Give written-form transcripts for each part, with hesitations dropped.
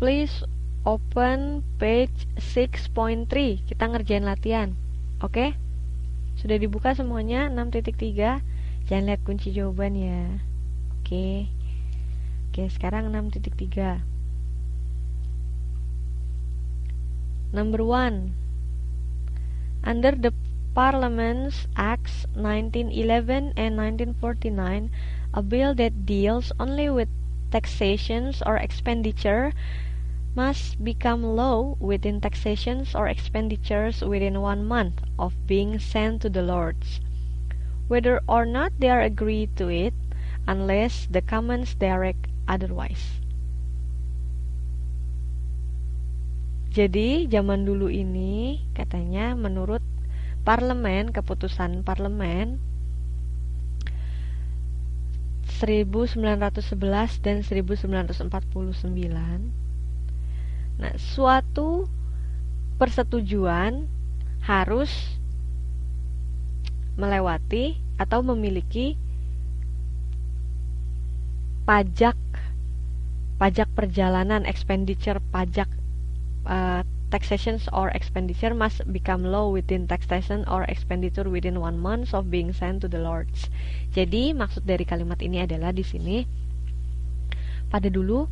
Please open page 6.3. Kita ngerjain latihan. Oke? Sudah dibuka semuanya 6.3. Jangan lihat kunci jawaban ya. Oke. Oke, sekarang 6.3. Number 1. Under the Parliament's Acts 1911 and 1949, a bill that deals only with taxations or expenditure must become law within taxations or expenditures within 1 month of being sent to the Lords, whether or not they are agreed to it, unless the Commons direct otherwise. Jadi zaman dulu ini katanya menurut parlemen, keputusan parlemen 1911 dan 1949. Nah, suatu persetujuan harus melewati atau memiliki pajak perjalanan, expenditure pajak, taxations or expenditure must become law within taxation or expenditure within 1 month of being sent to the Lords. Jadi maksud dari kalimat ini adalah di sini pada dulu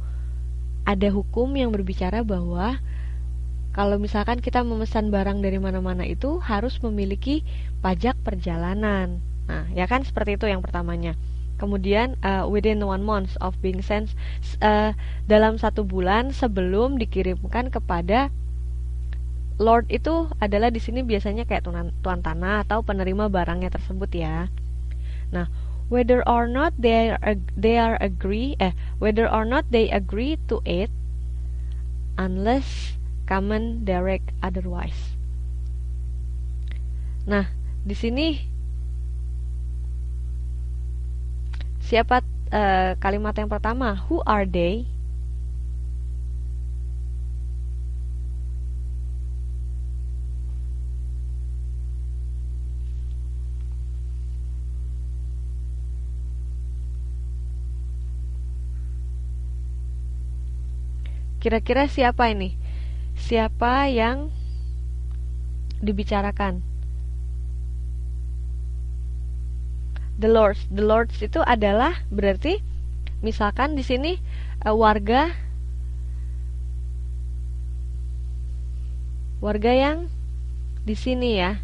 ada hukum yang berbicara bahwa kalau misalkan kita memesan barang dari mana-mana itu harus memiliki pajak perjalanan. Nah, ya kan seperti itu yang pertamanya. Kemudian within 1 month of being sent, dalam 1 bulan sebelum dikirimkan kepada Lord itu adalah di sini biasanya kayak tuan tanah atau penerima barangnya tersebut ya. Nah, whether or not they agree to it, unless common direct otherwise. Nah, di sini siapa kalimat yang pertama? Who are they? Kira-kira siapa ini? Siapa yang dibicarakan? The Lords. The Lords itu adalah berarti misalkan di sini warga yang di sini ya.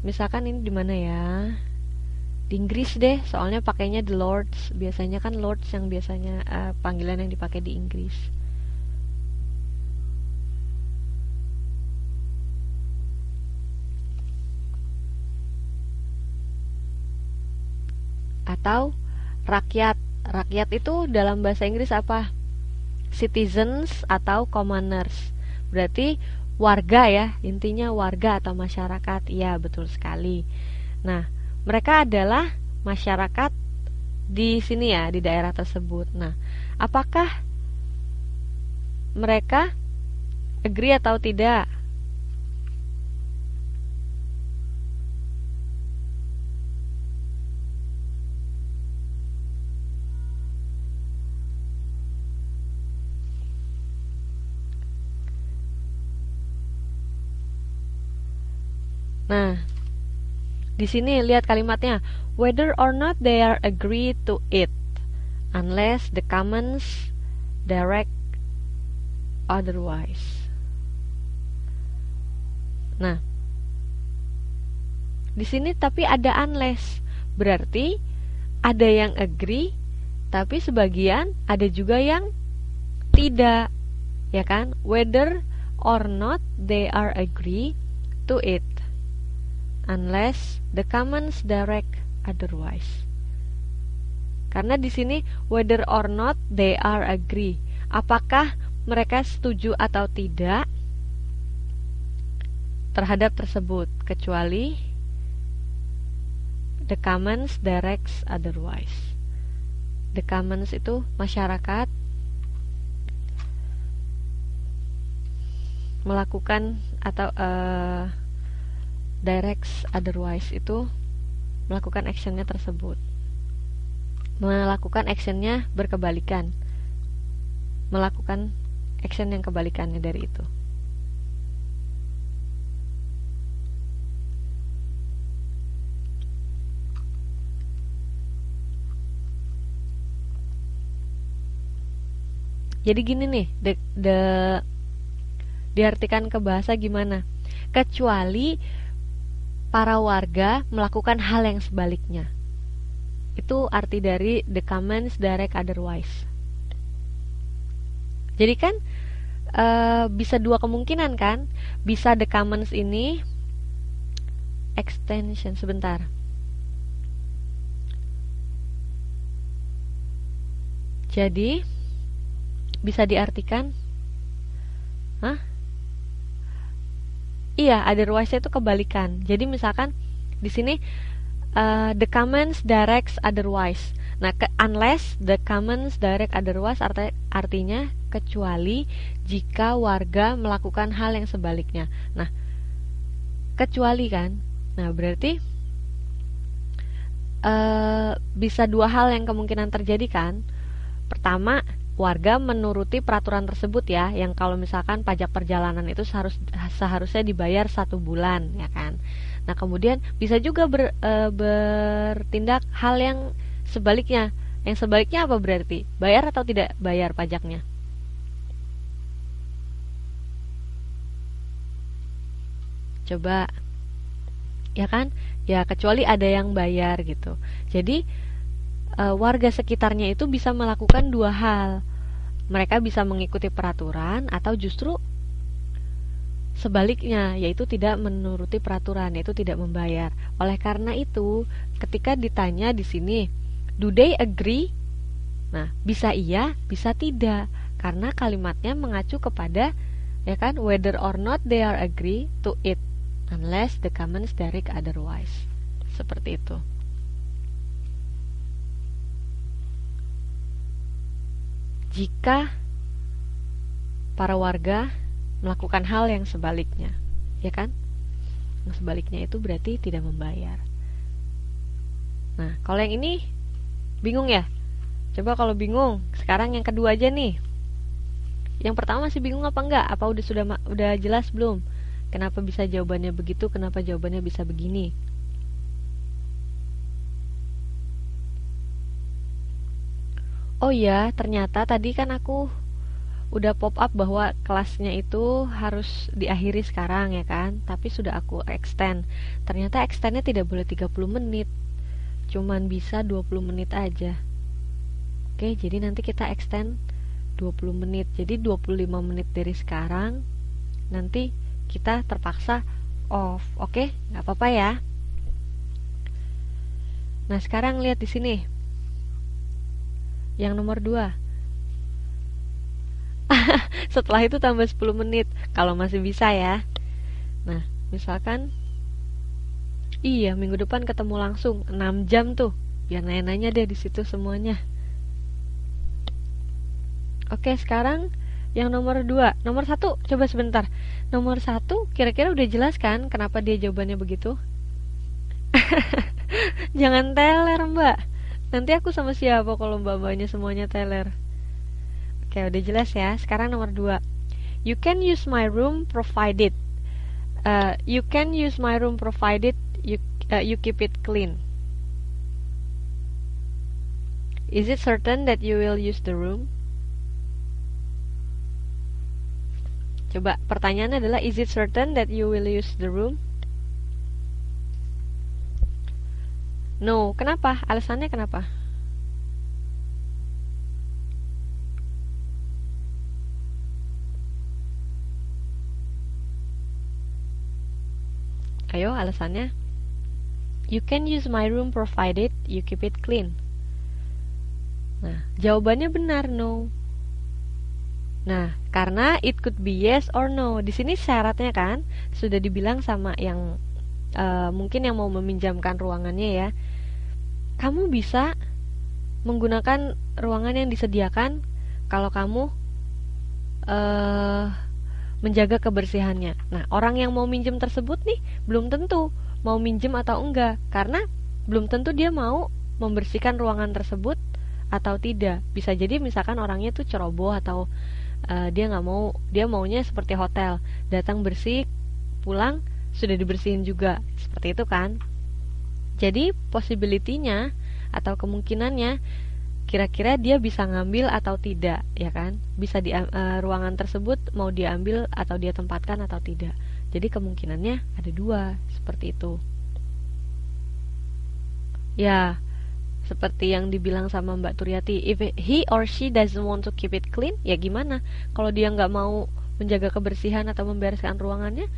Misalkan ini di mana ya? Di Inggris deh, soalnya pakainya the Lords. Biasanya kan Lords yang biasanya panggilan yang dipakai di Inggris. Atau rakyat. Rakyat itu dalam bahasa Inggris apa? Citizens atau commoners. Berarti warga ya, intinya warga atau masyarakat. Iya, betul sekali. Nah, mereka adalah masyarakat di sini ya, di daerah tersebut. Nah, apakah mereka agree atau tidak? Nah, di sini lihat kalimatnya, whether or not they are agree to it, unless the Commons direct otherwise. Nah, di sini tapi ada unless, berarti ada yang agree, tapi sebagian ada juga yang tidak, ya kan? Whether or not they are agree to it, unless the Commons direct otherwise. Karena di sini whether or not they are agree, apakah mereka setuju atau tidak terhadap tersebut, kecuali the Commons directs otherwise. The Commons itu masyarakat melakukan atau directs otherwise itu melakukan actionnya tersebut, melakukan actionnya berkebalikan. melakukan action yang kebalikannya dari itu. Jadi gini nih, diartikan ke bahasa gimana? Kecuali para warga melakukan hal yang sebaliknya. Itu arti dari the comments direct otherwise. Jadi kan bisa dua kemungkinan kan? Bisa the comments ini extension, sebentar. Jadi bisa diartikan, iya, otherwise itu kebalikan. Jadi misalkan di sini the comments directs otherwise. Nah, unless the comments direct otherwise artinya kecuali jika warga melakukan hal yang sebaliknya. Nah, kecuali kan. Nah, berarti bisa dua hal yang kemungkinan terjadi kan. Pertama, warga menuruti peraturan tersebut ya, yang kalau misalkan pajak perjalanan itu seharusnya dibayar 1 bulan ya kan. Nah, kemudian bisa juga bertindak hal yang sebaliknya. Yang sebaliknya apa berarti? Bayar atau tidak bayar pajaknya? Coba, ya kan? Ya, kecuali ada yang bayar gitu. Jadi warga sekitarnya itu bisa melakukan dua hal. Mereka bisa mengikuti peraturan atau justru sebaliknya, yaitu tidak menuruti peraturan, yaitu tidak membayar. Oleh karena itu, ketika ditanya di sini, do they agree? Nah, bisa iya, bisa tidak, karena kalimatnya mengacu kepada, ya kan, whether or not they are agree to it, unless the comments direct otherwise. Seperti itu. Jika para warga melakukan hal yang sebaliknya, ya kan? Yang sebaliknya itu berarti tidak membayar. Nah, kalau yang ini bingung ya? Coba kalau bingung, sekarang yang kedua aja nih. Yang pertama masih bingung apa enggak? Apa udah jelas belum? Kenapa bisa jawabannya begitu? Kenapa jawabannya bisa begini? Oh iya, ternyata tadi kan aku udah pop up bahwa kelasnya itu harus diakhiri sekarang ya kan, tapi sudah aku extend. Ternyata extendnya tidak boleh 30 menit, cuman bisa 20 menit aja. Oke, jadi nanti kita extend 20 menit, jadi 25 menit dari sekarang nanti kita terpaksa off. Oke, nggak apa-apa ya. Nah, sekarang lihat di sini yang nomor 2. Setelah itu tambah 10 menit kalau masih bisa ya. Nah, misalkan iya, minggu depan ketemu langsung 6 jam tuh. Biar nanya-nanya deh di situ semuanya. Oke, sekarang yang nomor 2. Nomor 1, coba sebentar. Nomor 1 kira-kira udah jelas kan kenapa dia jawabannya begitu? Jangan teler, Mbak. Nanti aku sama siapa kalau mbak-mbaknya semuanya teler? Oke, udah jelas ya. Sekarang nomor 2. You can use my room provided you can use my room provided you keep it clean. Is it certain that you will use the room? Coba, pertanyaannya adalah is it certain that you will use the room? No, kenapa? Alasannya kenapa? Ayo, alasannya. You can use my room provided you keep it clean. Nah, jawabannya benar, no. Nah, karena it could be yes or no. Di sini syaratnya kan sudah dibilang sama yang mungkin yang mau meminjamkan ruangannya ya. Kamu bisa menggunakan ruangan yang disediakan kalau kamu menjaga kebersihannya. Nah, orang yang mau minjem tersebut nih belum tentu mau minjem atau enggak, karena belum tentu dia mau membersihkan ruangan tersebut atau tidak. Bisa jadi misalkan orangnya tuh ceroboh atau dia nggak mau, dia maunya seperti hotel, datang bersih, pulang sudah dibersihin juga, seperti itu kan. Jadi possibility-nya atau kemungkinannya kira-kira dia bisa ngambil atau tidak, ya kan? Bisa di ruangan tersebut mau diambil atau dia tempatkan atau tidak. Jadi kemungkinannya ada dua, seperti itu. Ya, seperti yang dibilang sama Mbak Turyati, if he or she doesn't want to keep it clean, ya gimana? Kalau dia nggak mau menjaga kebersihan atau membereskan ruangannya,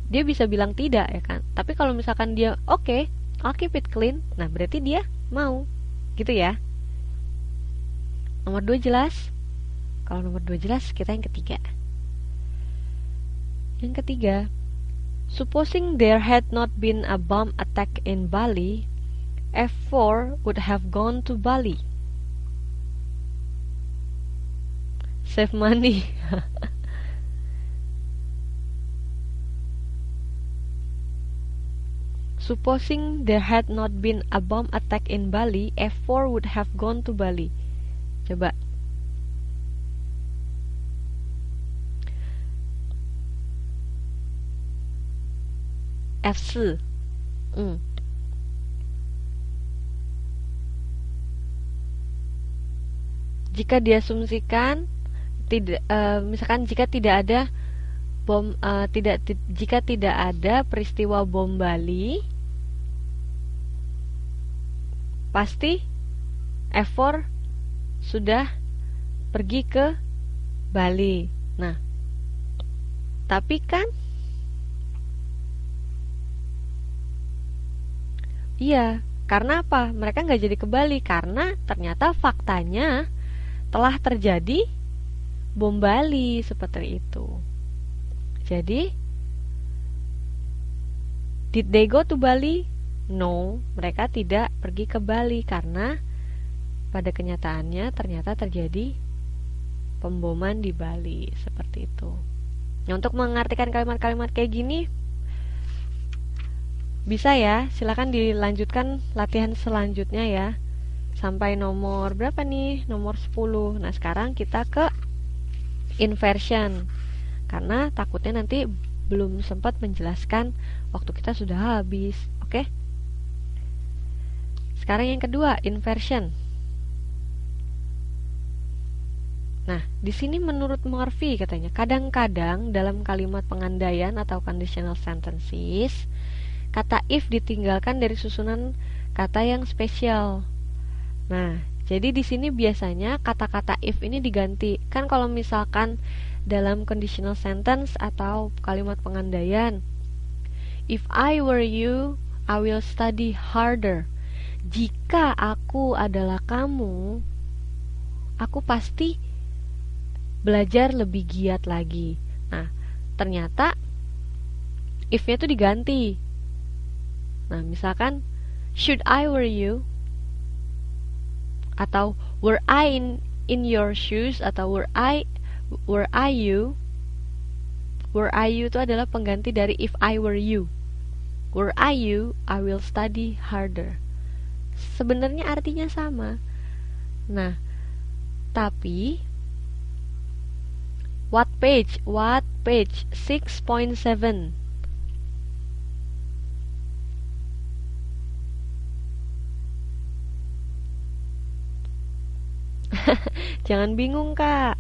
dia bisa bilang tidak, ya kan? Tapi kalau misalkan dia oke, I'll keep it clean, nah berarti dia mau, gitu ya. Nomor 2 jelas? Kalau nomor 2 jelas, kita yang ketiga. Yang ketiga, supposing there had not been a bomb attack in Bali, F4 would have gone to Bali. Save money. Supposing there had not been a bomb attack in Bali, F4 would have gone to Bali. Coba. F4. Jika diasumsikan tidak, misalkan jika tidak ada bom, jika tidak ada peristiwa bom Bali, pasti F4 sudah pergi ke Bali. Nah, tapi kan iya, karena apa? Mereka nggak jadi ke Bali karena ternyata faktanya telah terjadi bom Bali seperti itu. Jadi, did they go to Bali? No, mereka tidak pergi ke Bali karena pada kenyataannya ternyata terjadi pemboman di Bali seperti itu. Nah, untuk mengartikan kalimat-kalimat kayak gini bisa ya, silakan dilanjutkan latihan selanjutnya ya. Sampai nomor berapa nih? Nomor 10. Nah, sekarang kita ke inversion. Karena takutnya nanti belum sempat menjelaskan, waktu kita sudah habis. Oke? Sekarang yang kedua, inversion. Nah, di sini menurut Murphy katanya, kadang-kadang dalam kalimat pengandaian atau conditional sentences, kata if ditinggalkan dari susunan kata yang spesial. Nah, jadi di sini biasanya kata-kata if ini diganti. Kan kalau misalkan dalam conditional sentence atau kalimat pengandaian, if I were you, I will study harder. Jika aku adalah kamu, aku pasti belajar lebih giat lagi. Nah, ternyata if-nya itu diganti. Nah, misalkan should I were you, atau were I in your shoes, atau were I you. Were I you itu adalah pengganti dari if I were you. Were I you, I will study harder. Sebenarnya artinya sama. Nah, tapi what page? 6.7. Jangan bingung, Kak.